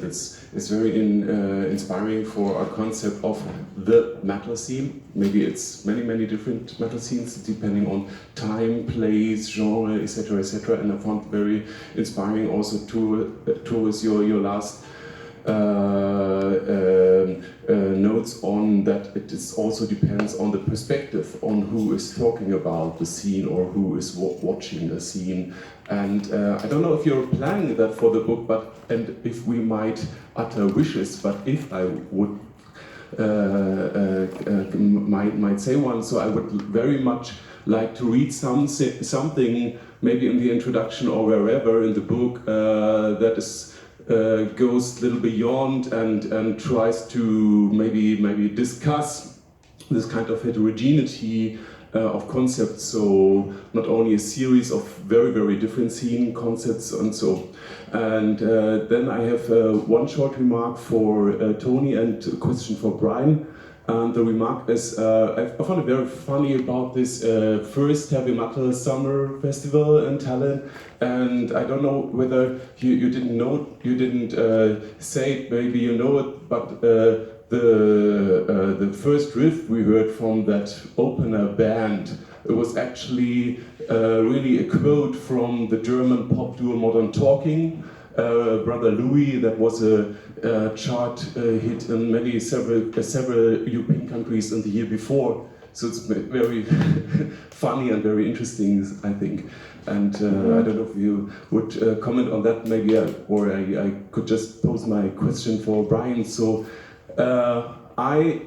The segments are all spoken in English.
it's very inspiring for our concept of the metal scene. Maybe it's many different metal scenes depending on time, place, genre, etc., etc. And I found very inspiring also towards your last notes on that it is also depends on the perspective on who is talking about the scene or who is watching the scene. And I don't know if you're planning that for the book, and if we might utter wishes, but if I would might say one, so I would very much like to read something maybe in the introduction or wherever in the book that is goes a little beyond and tries to maybe discuss this kind of heterogeneity of concepts. So not only a series of very different scene concepts and so. And then I have one short remark for Tony and a question for Brian. And the remark is, I found it very funny about this first heavy metal summer festival in Tallinn, and I don't know whether you didn't know, you didn't say it, maybe you know it, but the first riff we heard from that opener band, it was actually really a quote from the German pop duo Modern Talking. Brother Louis, that was a chart hit in several European countries in the year before. So it's very funny and very interesting, I think. And I don't know if you would comment on that, maybe, or I could just pose my question for Brian. So I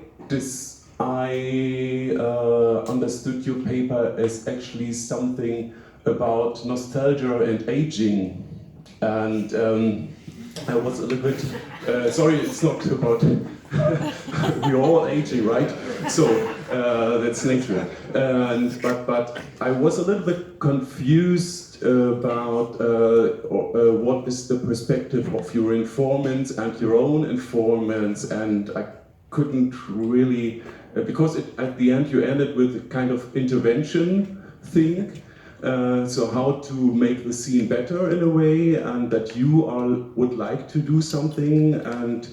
understood your paper as actually something about nostalgia and aging. And I was a little bit, sorry, it's not about, we're all aging, right? So that's nature. But I was a little bit confused about what is the perspective of your informants and your own informants, and I couldn't really, because at the end you ended with a kind of intervention thing. So how to make the scene better in a way, and that you would like to do something, and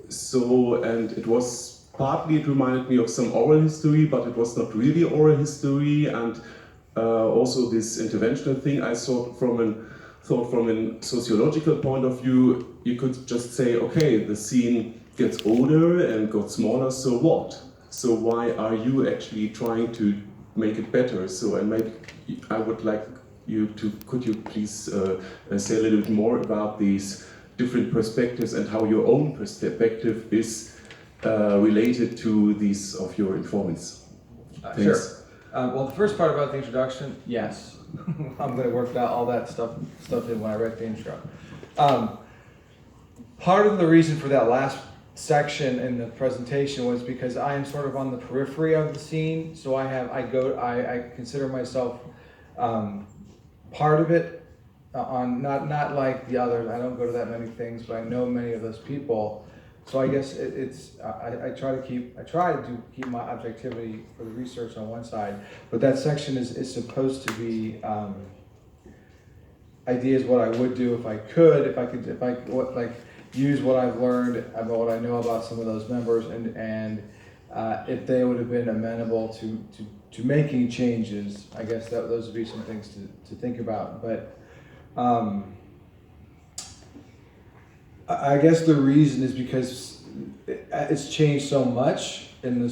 it was partly, it reminded me of some oral history, but it was not really oral history, and also this interventional thing I thought from a sociological point of view, you could just say, okay, the scene gets older and got smaller, so what? So why are you actually trying to make it better? So I would like you to, could you please say a little bit more about these different perspectives and how your own perspective is related to these of your informants? Sure. Well, the first part about the introduction, yes. I'm going to work out all that stuff in when I write the intro. Part of the reason for that last section in the presentation was because I am sort of on the periphery of the scene, so I consider myself part of it, on not like the others. I don't go to that many things, but I know many of those people. So I guess I try to keep my objectivity for the research on one side, but that section is supposed to be ideas what I would do if I could use what I've learned about what I know about some of those members, and if they would have been amenable to making changes. I guess those would be some things to think about. But I guess the reason is because it's changed so much in the